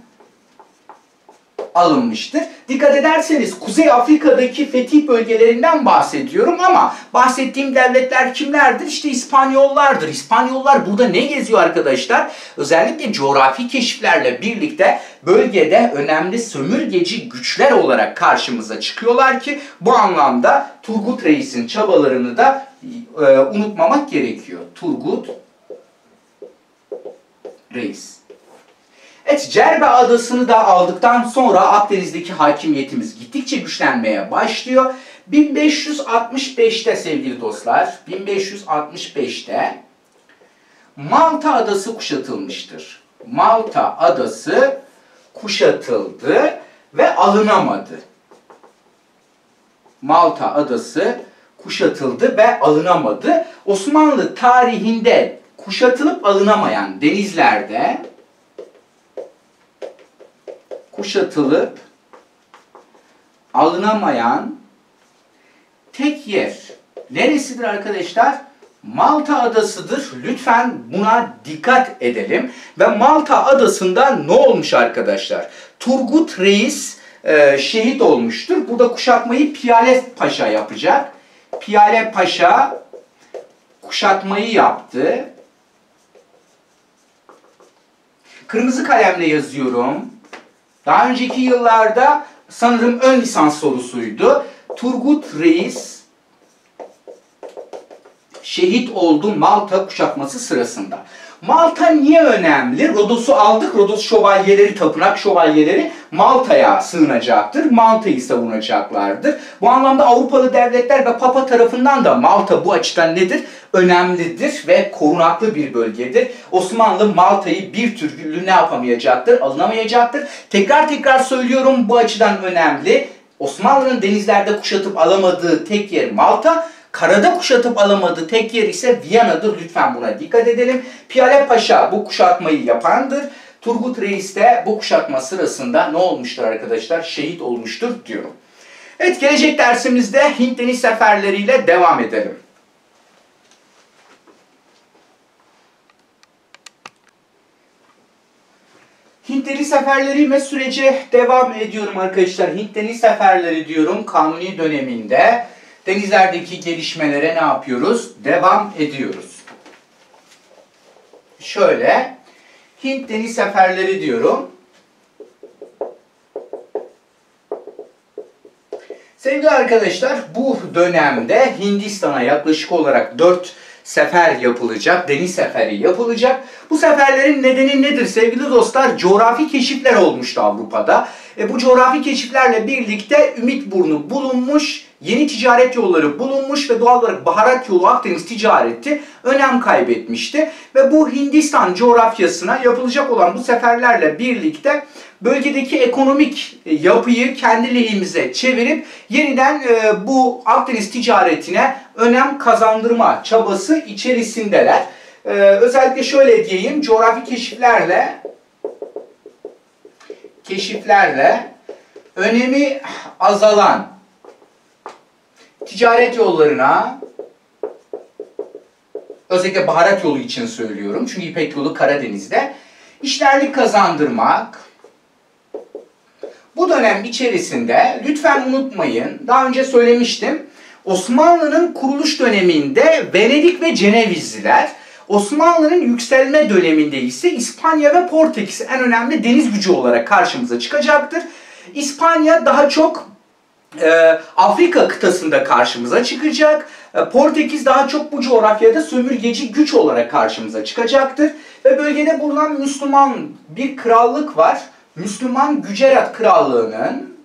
alınmıştır. Dikkat ederseniz Kuzey Afrika'daki fetih bölgelerinden bahsediyorum ama bahsettiğim devletler kimlerdir? İşte İspanyollardır. İspanyollar burada ne geziyor arkadaşlar? Özellikle coğrafi keşiflerle birlikte bölgede önemli sömürgeci güçler olarak karşımıza çıkıyorlar ki bu anlamda Turgut Reis'in çabalarını da unutmamak gerekiyor. Turgut Reis. Evet, Cerbe Adası'nı da aldıktan sonra Akdeniz'deki hakimiyetimiz gittikçe güçlenmeye başlıyor. 1565'te sevgili dostlar, 1565'te Malta Adası kuşatılmıştır. Malta Adası kuşatıldı ve alınamadı. Malta Adası kuşatıldı ve alınamadı. Osmanlı tarihinde kuşatılıp alınamayan denizlerde kuşatılıp alınamayan tek yer neresidir arkadaşlar? Malta Adası'dır. Lütfen buna dikkat edelim. Ve Malta Adası'nda ne olmuş arkadaşlar? Turgut Reis şehit olmuştur. Burada kuşatmayı Piyale Paşa yapacak. Piyale Paşa kuşatmayı yaptı. Kırmızı kalemle yazıyorum. Daha önceki yıllarda sanırım ön lisans sorusuydu. Turgut Reis şehit oldu Malta kuşatması sırasında. Malta niye önemli? Rodos'u aldık. Rodos şövalyeleri, tapınak şövalyeleri Malta'ya sığınacaktır. Malta'yı savunacaklardır. Bu anlamda Avrupalı devletler ve Papa tarafından da Malta bu açıdan nedir? Önemlidir ve korunaklı bir bölgedir. Osmanlı Malta'yı bir türlü ne yapamayacaktır? Alınamayacaktır. Tekrar söylüyorum, bu açıdan önemli. Osmanlı'nın denizlerde kuşatıp alamadığı tek yer Malta. Karada kuşatıp alamadığı tek yer ise Viyana'dır. Lütfen buna dikkat edelim. Piyale Paşa bu kuşatmayı yapandır. Turgut Reis de bu kuşatma sırasında ne olmuştur arkadaşlar? Şehit olmuştur diyorum. Evet, gelecek dersimizde Hint deniz seferleriyle devam edelim. Hint deniz seferleri ve sürece devam ediyorum arkadaşlar. Hint deniz seferleri diyorum, Kanuni döneminde denizlerdeki gelişmelere ne yapıyoruz? Devam ediyoruz. Şöyle, Hint deniz seferleri diyorum. Sevgili arkadaşlar, bu dönemde Hindistan'a yaklaşık olarak 4 sefer yapılacak, deniz seferi yapılacak. Bu seferlerin nedeni nedir sevgili dostlar? Coğrafi keşifler olmuştu Avrupa'da. Bu coğrafi keşiflerle birlikte Ümitburnu bulunmuş, yeni ticaret yolları bulunmuş ve doğal olarak baharat yolu, Akdeniz ticareti önem kaybetmişti. Ve bu Hindistan coğrafyasına yapılacak olan bu seferlerle birlikte bölgedeki ekonomik yapıyı kendi lehimize çevirip yeniden bu Akdeniz ticaretine önem kazandırma çabası içerisindeler. Özellikle şöyle diyeyim, coğrafi keşiflerle önemi azalan ticaret yollarına, özellikle baharat yolu için söylüyorum çünkü İpek yolu Karadeniz'de, işlerlik kazandırmak. Bu dönem içerisinde lütfen unutmayın, daha önce söylemiştim, Osmanlı'nın kuruluş döneminde Venedik ve Cenevizliler, Osmanlı'nın yükselme döneminde ise İspanya ve Portekiz en önemli deniz gücü olarak karşımıza çıkacaktır. İspanya daha çok Afrika kıtasında karşımıza çıkacak. Portekiz daha çok bu coğrafyada sömürgeci güç olarak karşımıza çıkacaktır. Ve bölgede bulunan Müslüman bir krallık var. Müslüman Gücerat Krallığı'nın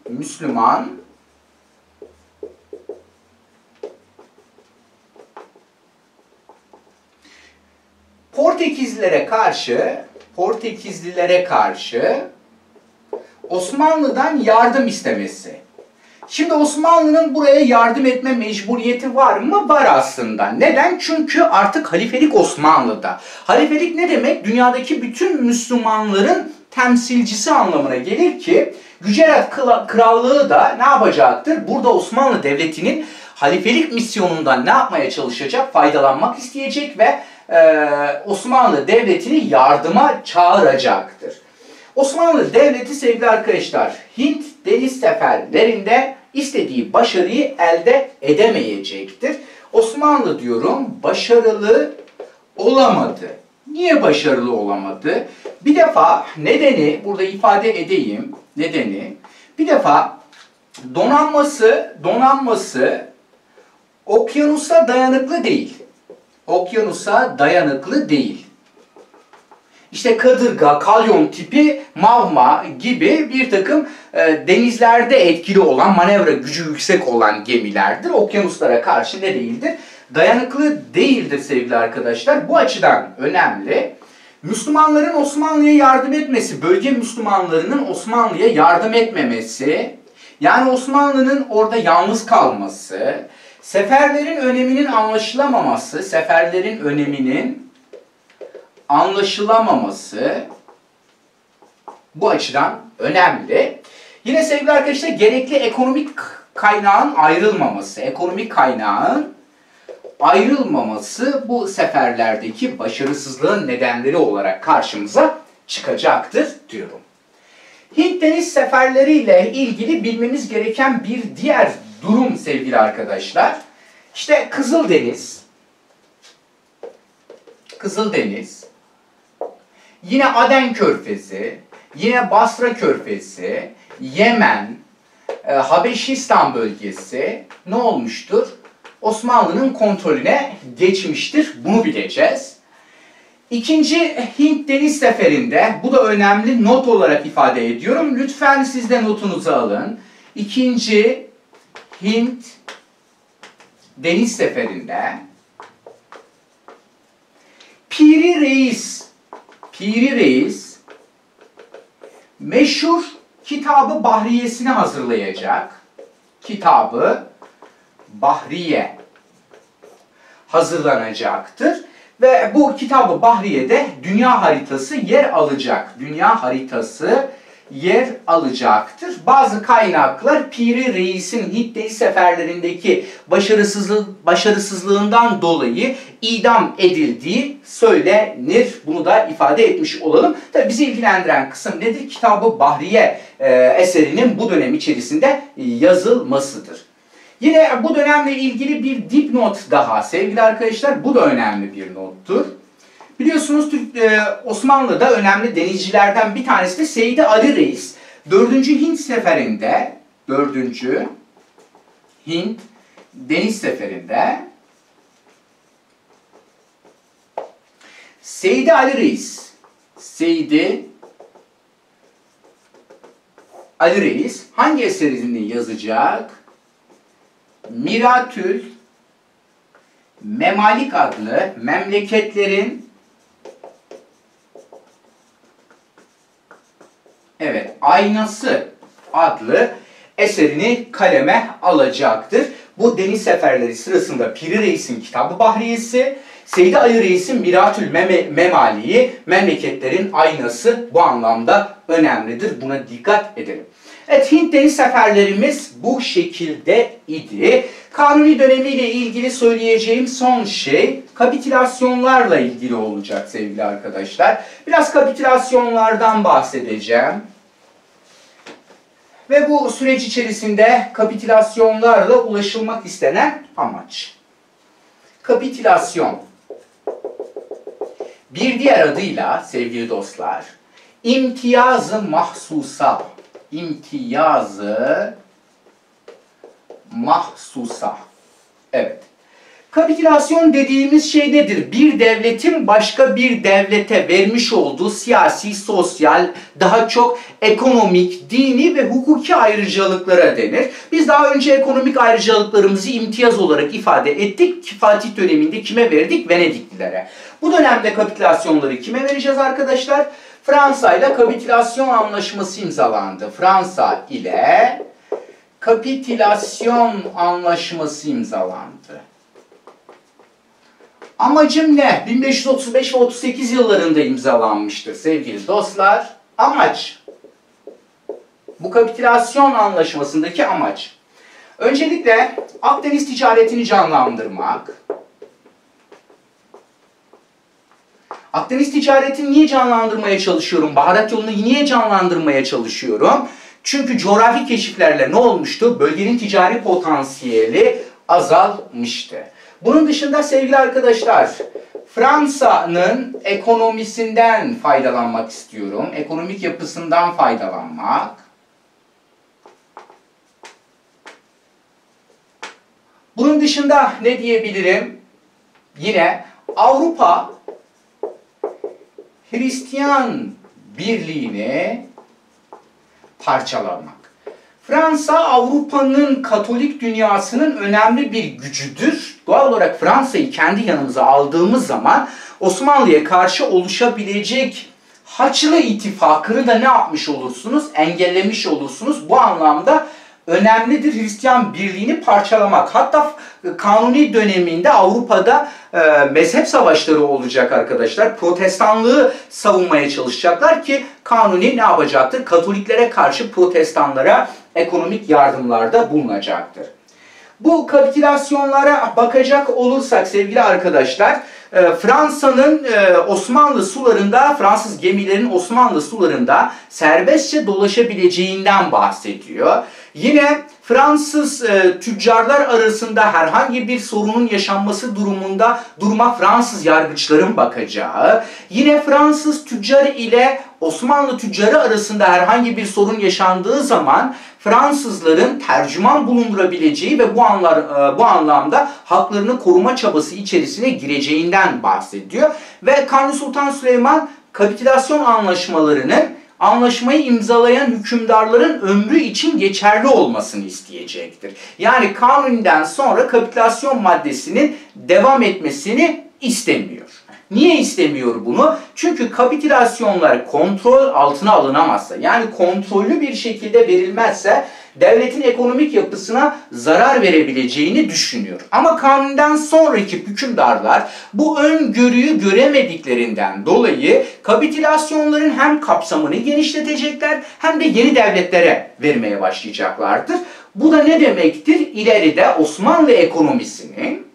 Portekizlilere karşı Osmanlı'dan yardım istemesi. Şimdi Osmanlı'nın buraya yardım etme mecburiyeti var mı? Var aslında. Neden? Çünkü artık halifelik Osmanlı'da. Halifelik ne demek? Dünyadaki bütün Müslümanların temsilcisi anlamına gelir ki Gücerat Krallığı da ne yapacaktır? Burada Osmanlı Devleti'nin halifelik misyonundan ne yapmaya çalışacak? Faydalanmak isteyecek ve Osmanlı Devleti'ni yardıma çağıracaktır. Osmanlı Devleti sevgili arkadaşlar, Hint deniz seferlerinde istediği başarıyı elde edemeyecektir. Osmanlı diyorum başarılı olamadı. Niye başarılı olamadı? Bir defa nedeni burada ifade edeyim. Nedeni bir defa donanması okyanusa dayanıklı değil. Okyanusa dayanıklı değil. İşte kadırga, kalyon tipi mavma gibi bir takım denizlerde etkili olan, manevra gücü yüksek olan gemilerdir. Okyanuslara karşı ne değildir? Dayanıklı değildir sevgili arkadaşlar. Bu açıdan önemli. Müslümanların Osmanlı'ya yardım etmesi, bölge Müslümanlarının Osmanlı'ya yardım etmemesi, yani Osmanlı'nın orada yalnız kalması, seferlerin öneminin anlaşılamaması bu açıdan önemli. Yine sevgili arkadaşlar gerekli ekonomik kaynağın ayrılmaması bu seferlerdeki başarısızlığın nedenleri olarak karşımıza çıkacaktır diyorum. Hint deniz seferleriyle ilgili bilmemiz gereken bir diğer durum sevgili arkadaşlar. İşte Kızıldeniz, yine Aden Körfezi, yine Basra Körfezi, Yemen, Habeşistan bölgesi ne olmuştur? Osmanlı'nın kontrolüne geçmiştir. Bunu bileceğiz. İkinci Hint Deniz Seferi'nde, bu da önemli, not olarak ifade ediyorum. Lütfen siz de notunuzu alın. İkinci Hint Deniz Seferi'nde Piri Reis meşhur Kitab-ı Bahriyesini hazırlayacak. Kitab-ı Bahriye hazırlanacaktır. Ve bu Kitab-ı Bahriye'de dünya haritası yer alacaktır. Bazı kaynaklar Piri Reis'in Hint deniz seferlerindeki başarısızlığından dolayı idam edildiği söylenir. Bunu da ifade etmiş olalım. Tabi bizi ilgilendiren kısım nedir? Kitab-ı Bahriye eserinin bu dönem içerisinde yazılmasıdır. Yine bu dönemle ilgili bir dipnot daha sevgili arkadaşlar. Bu da önemli bir nottur. Biliyorsunuz Osmanlı'da önemli denizcilerden bir tanesi de Seydi Ali Reis. 4. Hint Seferi'nde, 4. Hint Deniz Seferi'nde Seydi Ali Reis hangi eserini yazacak? Miratül Memalik adlı memleketlerin aynası adlı eserini kaleme alacaktır. Bu deniz seferleri sırasında Piri Reis'in Kitab-ı Bahriyesi, Seydi Ali Reis'in Miratül Memali'yi, memleketlerin aynası bu anlamda önemlidir. Buna dikkat edelim. Evet, Hint deniz seferlerimiz bu şekilde idi. Kanuni dönemiyle ilgili söyleyeceğim son şey kapitülasyonlarla ilgili olacak sevgili arkadaşlar. Biraz kapitülasyonlardan bahsedeceğim. Ve bu süreç içerisinde kapitülasyonlarla ulaşılmak istenen amaç. Kapitülasyon, bir diğer adıyla sevgili dostlar, imtiyaz-ı mahsusa. İmtiyaz-ı mahsusa. Evet. Kapitülasyon dediğimiz şey nedir? Bir devletin başka bir devlete vermiş olduğu siyasi, sosyal, daha çok ekonomik, dini ve hukuki ayrıcalıklara denir. Biz daha önce ekonomik ayrıcalıklarımızı imtiyaz olarak ifade ettik. Fatih döneminde kime verdik? Venediklilere. Bu dönemde kapitülasyonları kime vereceğiz arkadaşlar? Fransa ile kapitülasyon anlaşması imzalandı. Fransa ile kapitülasyon anlaşması imzalandı. Amacım ne? 1535 ve 38 yıllarında imzalanmıştır sevgili dostlar. Amaç, bu kapitülasyon anlaşmasındaki amaç, öncelikle Akdeniz ticaretini canlandırmak, Akdeniz ticaretini niye canlandırmaya çalışıyorum? Baharat yolunu niye canlandırmaya çalışıyorum? Çünkü coğrafi keşiflerle ne olmuştu? Bölgenin ticari potansiyeli azalmıştı. Bunun dışında sevgili arkadaşlar, Fransa'nın ekonomisinden faydalanmak istiyorum. Ekonomik yapısından faydalanmak. Bunun dışında ne diyebilirim? Yine Avrupa Hristiyan birliğini parçalamak. Fransa Avrupa'nın Katolik dünyasının önemli bir gücüdür. Doğal olarak Fransa'yı kendi yanımıza aldığımız zaman Osmanlı'ya karşı oluşabilecek Haçlı İttifakı'nı da ne yapmış olursunuz? Engellemiş olursunuz. Bu anlamda önemlidir Hristiyan birliğini parçalamak. Hatta Kanuni döneminde Avrupa'da mezhep savaşları olacak arkadaşlar. Protestanlığı savunmaya çalışacaklar ki Kanuni ne yapacaktır? Katoliklere karşı protestanlara ekonomik yardımlarda bulunacaktır. Bu kapitülasyonlara bakacak olursak sevgili arkadaşlar, Fransa'nın Osmanlı sularında, Fransız gemilerin Osmanlı sularında serbestçe dolaşabileceğinden bahsediyor. Yine Fransız tüccarlar arasında herhangi bir sorunun yaşanması duruma Fransız yargıçların bakacağı, yine Fransız tüccar ile Osmanlı tüccarı arasında herhangi bir sorun yaşandığı zaman Fransızların tercüman bulundurabileceği ve bu anlamda haklarını koruma çabası içerisine gireceğinden bahsediyor. Ve Kanuni Sultan Süleyman kapitülasyon anlaşmalarının anlaşmayı imzalayan hükümdarların ömrü için geçerli olmasını isteyecektir. Yani Kanuni'den sonra kapitülasyon maddesinin devam etmesini istemiyor. Niye istemiyor bunu? Çünkü kapitülasyonlar kontrol altına alınamazsa, yani kontrollü bir şekilde verilmezse devletin ekonomik yapısına zarar verebileceğini düşünüyor. Ama Kanuni'den sonraki hükümdarlar bu öngörüyü göremediklerinden dolayı kapitülasyonların hem kapsamını genişletecekler hem de yeni devletlere vermeye başlayacaklardır. Bu da ne demektir? İleride Osmanlı ekonomisinin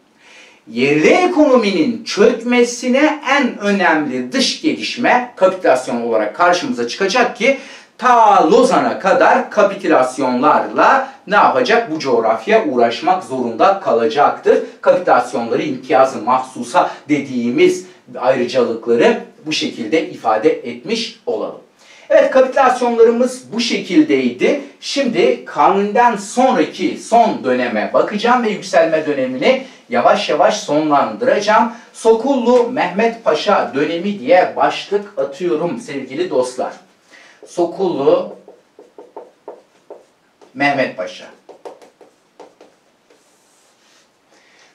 yerli ekonominin çökmesine en önemli dış gelişme kapitülasyon olarak karşımıza çıkacak ki ta Lozan'a kadar kapitülasyonlarla ne yapacak? Bu coğrafya uğraşmak zorunda kalacaktır. Kapitülasyonları imtiyazı mahsusa dediğimiz ayrıcalıkları bu şekilde ifade etmiş olalım. Evet, kapitülasyonlarımız bu şekildeydi. Şimdi Kanuni'den sonraki son döneme bakacağım ve yükselme dönemini yavaş yavaş sonlandıracağım. Sokullu Mehmet Paşa dönemi diye başlık atıyorum sevgili dostlar. Sokullu Mehmet Paşa.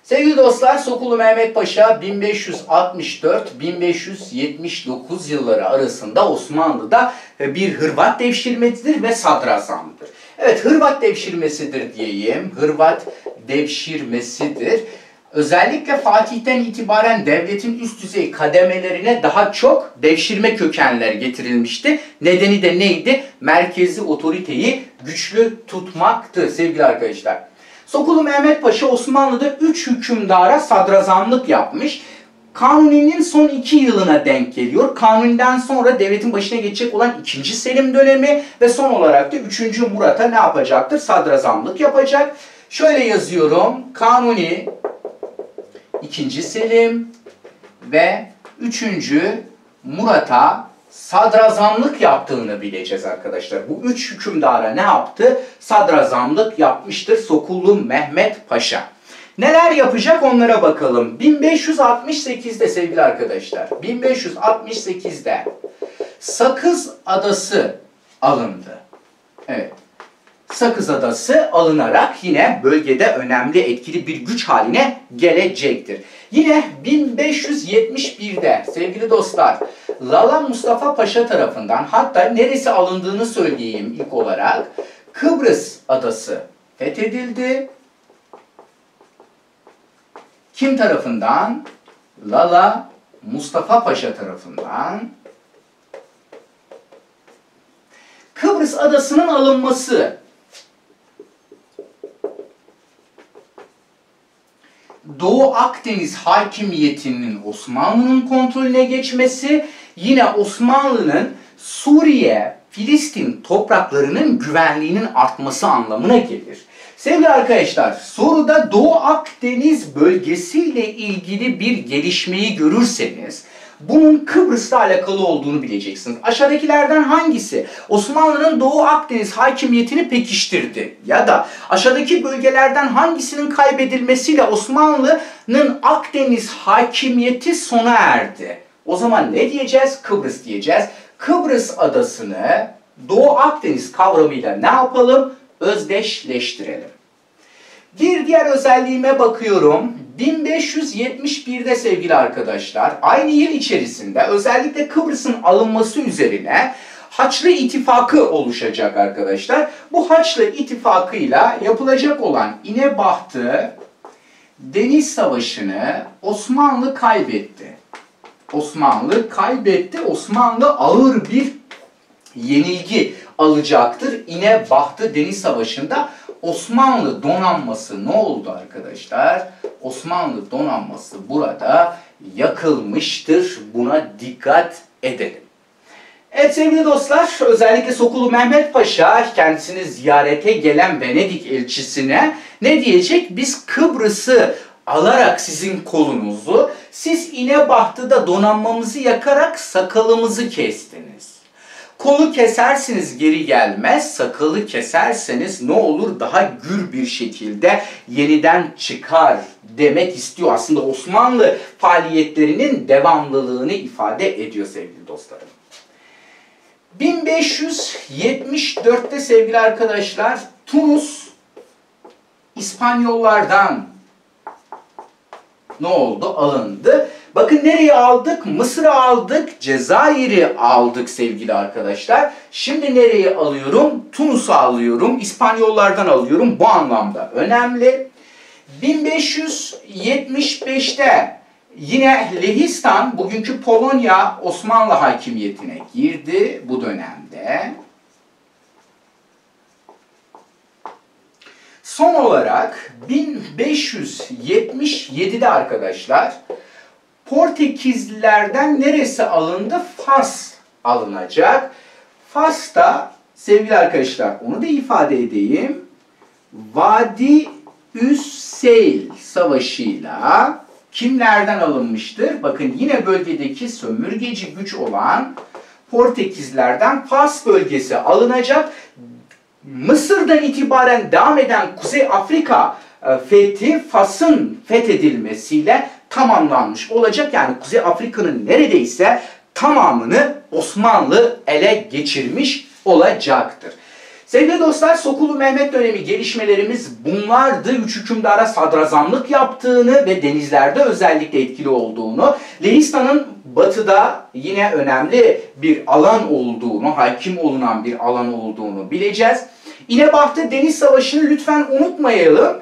Sevgili dostlar, Sokullu Mehmet Paşa 1564-1579 yılları arasında Osmanlı'da bir Hırvat devşirmesidir ve sadrazamdır. Evet, Hırvat devşirmesidir diyeyim. Hırvat devşirmesidir. Özellikle Fatih'ten itibaren devletin üst düzey kademelerine daha çok devşirme kökenler getirilmişti. Nedeni de neydi? Merkezi otoriteyi güçlü tutmaktı sevgili arkadaşlar. Sokullu Mehmet Paşa Osmanlı'da 3 hükümdara sadrazamlık yapmış. Kanuni'nin son 2 yılına denk geliyor. Kanuni'den sonra devletin başına geçecek olan 2. Selim dönemi ve son olarak da 3. Murat'a ne yapacaktır? Sadrazamlık yapacak. Şöyle yazıyorum. Kanuni, 2. Selim ve 3. Murat'a sadrazamlık yaptığını bileceğiz arkadaşlar. Bu 3 hükümdara ne yaptı? Sadrazamlık yapmıştır Sokullu Mehmet Paşa. Neler yapacak onlara bakalım. 1568'de sevgili arkadaşlar, 1568'de Sakız Adası alındı. Evet. Sakız Adası alınarak yine bölgede önemli etkili bir güç haline gelecektir. Yine 1571'de sevgili dostlar Lala Mustafa Paşa tarafından, hatta neresi alındığını söyleyeyim ilk olarak, Kıbrıs Adası fethedildi. Kim tarafından? Lala Mustafa Paşa tarafından. Kıbrıs Adası'nın alınması Doğu Akdeniz hakimiyetinin Osmanlı'nın kontrolüne geçmesi, yine Osmanlı'nın Suriye, Filistin topraklarının güvenliğinin artması anlamına gelir. Sevgili arkadaşlar, soruda Doğu Akdeniz bölgesiyle ilgili bir gelişmeyi görürseniz, bunun Kıbrıs'la alakalı olduğunu bileceksiniz. Aşağıdakilerden hangisi Osmanlı'nın Doğu Akdeniz hakimiyetini pekiştirdi? Ya da aşağıdaki bölgelerden hangisinin kaybedilmesiyle Osmanlı'nın Akdeniz hakimiyeti sona erdi? O zaman ne diyeceğiz? Kıbrıs diyeceğiz. Kıbrıs adasını Doğu Akdeniz kavramıyla ne yapalım? Özdeşleştirelim. Bir diğer özelliğime bakıyorum. 1571'de sevgili arkadaşlar, aynı yıl içerisinde özellikle Kıbrıs'ın alınması üzerine Haçlı İttifakı oluşacak arkadaşlar. Bu Haçlı İttifakı'yla yapılacak olan İnebahtı Deniz Savaşı'nı Osmanlı kaybetti. Osmanlı kaybetti. Osmanlı ağır bir yenilgi alacaktır. İnebahtı Deniz Savaşı'nda Osmanlı donanması ne oldu arkadaşlar? Osmanlı donanması burada yakılmıştır. Buna dikkat edelim. Evet sevgili dostlar, özellikle Sokulu Mehmet Paşa kendisini ziyarete gelen Venedik elçisine ne diyecek? Biz Kıbrıs'ı alarak sizin kolunuzu, siz İnebahtı'da donanmamızı yakarak sakalımızı kestiniz. Kolu kesersiniz geri gelmez, sakalı keserseniz ne olur? Daha gür bir şekilde yeniden çıkar demek istiyor. Aslında Osmanlı faaliyetlerinin devamlılığını ifade ediyor sevgili dostlarım. 1574'te sevgili arkadaşlar Tunus İspanyollardan ne oldu? Alındı. Bakın nereye aldık? Mısır'ı aldık, Cezayir'i aldık sevgili arkadaşlar. Şimdi nereye alıyorum? Tunus'u alıyorum, İspanyollardan alıyorum. Bu anlamda önemli. 1575'te yine Lehistan, bugünkü Polonya Osmanlı hakimiyetine girdi bu dönemde. Son olarak 1577'de arkadaşlar Portekizlilerden neresi alındı? Fas alınacak. Fas'ta sevgili arkadaşlar onu da ifade edeyim. Vadi Üsseyl Savaşı'yla kimlerden alınmıştır? Bakın yine bölgedeki sömürgeci güç olan Portekizlerden Fas bölgesi alınacak. Mısır'dan itibaren devam eden Kuzey Afrika fethi Fas'ın fethedilmesiyle tamamlanmış olacak. Yani Kuzey Afrika'nın neredeyse tamamını Osmanlı ele geçirmiş olacaktır. Sevgili dostlar, Sokulu Mehmet dönemi gelişmelerimiz bunlardı. Üç hükümdara sadrazamlık yaptığını ve denizlerde özellikle etkili olduğunu, Lehistan'ın batıda yine önemli bir alan olduğunu, hakim olunan bir alan olduğunu bileceğiz. İnebahtı Deniz Savaşı'nı lütfen unutmayalım.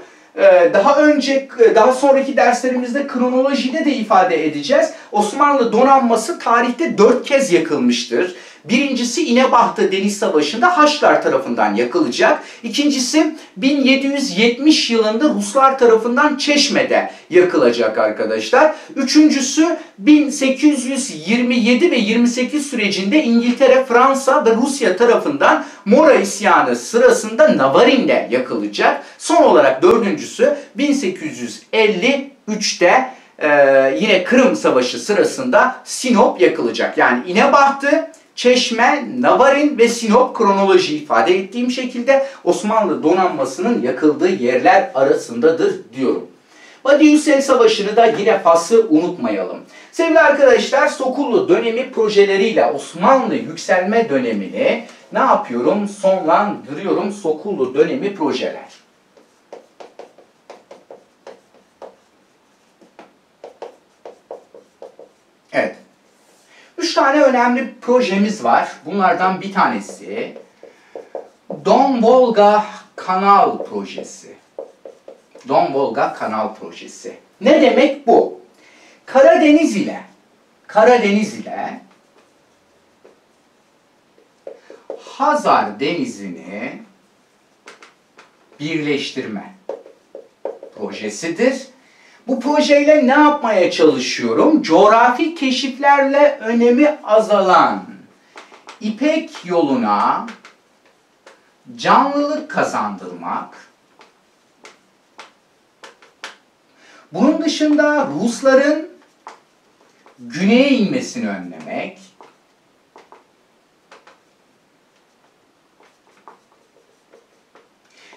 Daha sonraki derslerimizde kronolojide de ifade edeceğiz. Osmanlı donanması tarihte 4 kez yakılmıştır. Birincisi İnebahtı Deniz Savaşı'nda Haçlılar tarafından yakılacak. İkincisi 1770 yılında Ruslar tarafından Çeşme'de yakılacak arkadaşlar. Üçüncüsü 1827 ve 28 sürecinde İngiltere, Fransa ve Rusya tarafından Mora isyanı sırasında Navarin'de yakılacak. Son olarak dördüncüsü 1853'te yine Kırım Savaşı sırasında Sinop yakılacak. Yani İnebahtı, Çeşme, Navarin ve Sinop kronoloji ifade ettiğim şekilde Osmanlı donanmasının yakıldığı yerler arasındadır diyorum. Badiüsel Savaşı'nı da yine Fas'ı unutmayalım. Sevgili arkadaşlar, Sokullu dönemi projeleriyle Osmanlı yükselme dönemini ne yapıyorum? Sonlandırıyorum. Sokullu dönemi projeler. Evet. 3 tane önemli projemiz var. Bunlardan bir tanesi Don Volga Kanal Projesi. Don Volga Kanal Projesi. Ne demek bu? Karadeniz ile Hazar Denizi'ni birleştirme projesidir. Bu projeyle ne yapmaya çalışıyorum? Coğrafi keşiflerle önemi azalan İpek yoluna canlılık kazandırmak. Bunun dışında Rusların güneye inmesini önlemek.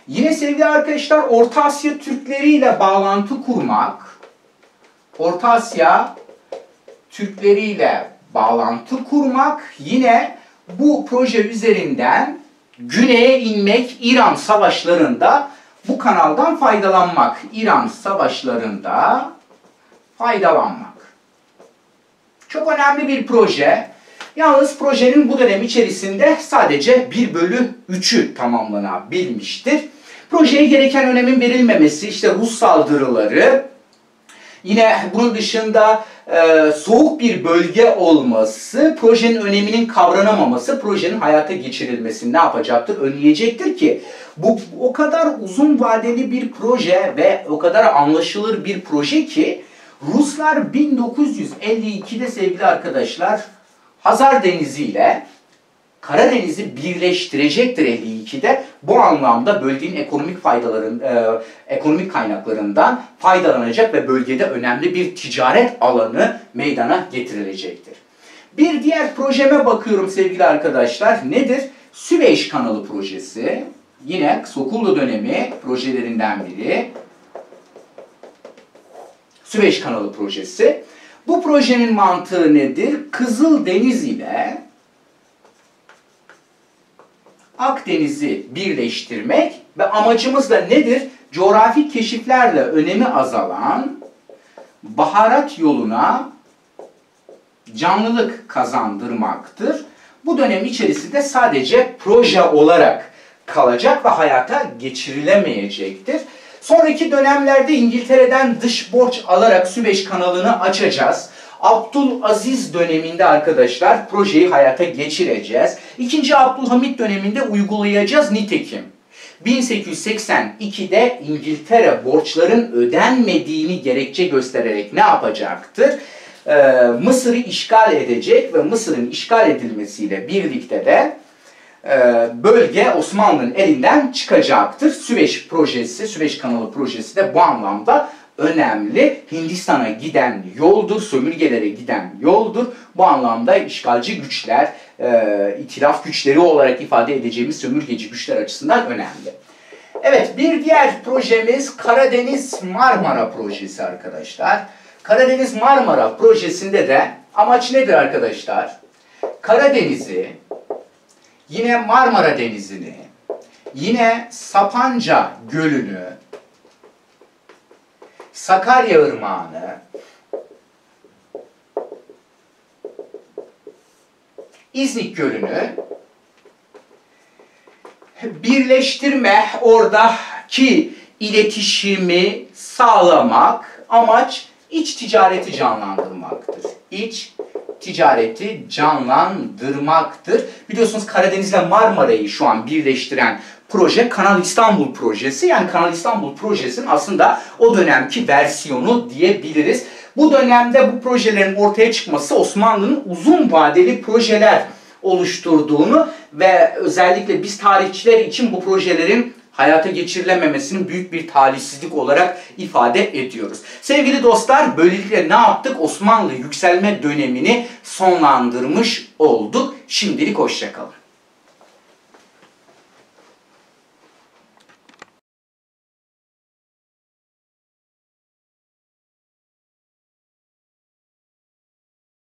Yine sevgili arkadaşlar Orta Asya Türkleri ile bağlantı kurmak. Orta Asya Türkleri ile bağlantı kurmak. Yine bu proje üzerinden güneye inmek, İran savaşlarında bu kanaldan faydalanmak. İran savaşlarında faydalanmak. Çok önemli bir proje. Yalnız projenin bu dönem içerisinde sadece 1/3'ü tamamlanabilmiştir. Projeye gereken önemin verilmemesi, işte Rus saldırıları, yine bunun dışında soğuk bir bölge olması, projenin öneminin kavranamaması, projenin hayata geçirilmesini ne yapacaktır? Önleyecektir ki bu o kadar uzun vadeli bir proje ve o kadar anlaşılır bir proje ki Ruslar 1952'de sevgili arkadaşlar Hazar Denizi ile Karadeniz'i birleştirecektir 52'de. Bu anlamda bölgenin ekonomik kaynaklarından faydalanacak ve bölgede önemli bir ticaret alanı meydana getirilecektir. Bir diğer projeme bakıyorum sevgili arkadaşlar. Nedir? Süveyş Kanalı projesi. Yine Sokullu dönemi projelerinden biri. Süveyş Kanalı projesi. Bu projenin mantığı nedir? Kızıldeniz ile Akdeniz'i birleştirmek ve amacımız da nedir? Coğrafi keşiflerle önemi azalan baharat yoluna canlılık kazandırmaktır. Bu dönem içerisinde sadece proje olarak kalacak ve hayata geçirilemeyecektir. Sonraki dönemlerde İngiltere'den dış borç alarak Süveyş kanalını açacağız. Abdülaziz döneminde arkadaşlar projeyi hayata geçireceğiz. İkinci Abdülhamit döneminde uygulayacağız nitekim. 1882'de İngiltere borçların ödenmediğini gerekçe göstererek ne yapacaktır? Mısır'ı işgal edecek ve Mısır'ın işgal edilmesiyle birlikte de bölge Osmanlı'nın elinden çıkacaktır. Süveyş projesi, Süveyş Kanalı projesi de bu anlamda önemli. Hindistan'a giden yoldur, sömürgelere giden yoldur. Bu anlamda işgalci güçler, itilaf güçleri olarak ifade edeceğimiz sömürgeci güçler açısından önemli. Evet, bir diğer projemiz Karadeniz Marmara projesi arkadaşlar. Karadeniz Marmara projesinde de amaç nedir arkadaşlar? Karadeniz'i, yine Marmara Denizi'ni, yine Sapanca Gölü'nü, Sakarya Irmağı'nı, İznik Gölü'nü birleştirme, oradaki iletişimi sağlamak, amaç iç ticareti canlandırmaktır. İç ticareti canlandırmaktır. Biliyorsunuz Karadeniz ile Marmara'yı şu an birleştiren proje Kanal İstanbul projesi. Yani Kanal İstanbul projesinin aslında o dönemki versiyonu diyebiliriz. Bu dönemde bu projelerin ortaya çıkması Osmanlı'nın uzun vadeli projeler oluşturduğunu ve özellikle biz tarihçiler için bu projelerin hayata geçirilememesinin büyük bir talihsizlik olarak ifade ediyoruz. Sevgili dostlar, böylelikle ne yaptık? Osmanlı yükselme dönemini sonlandırmış olduk. Şimdilik hoşça kalın.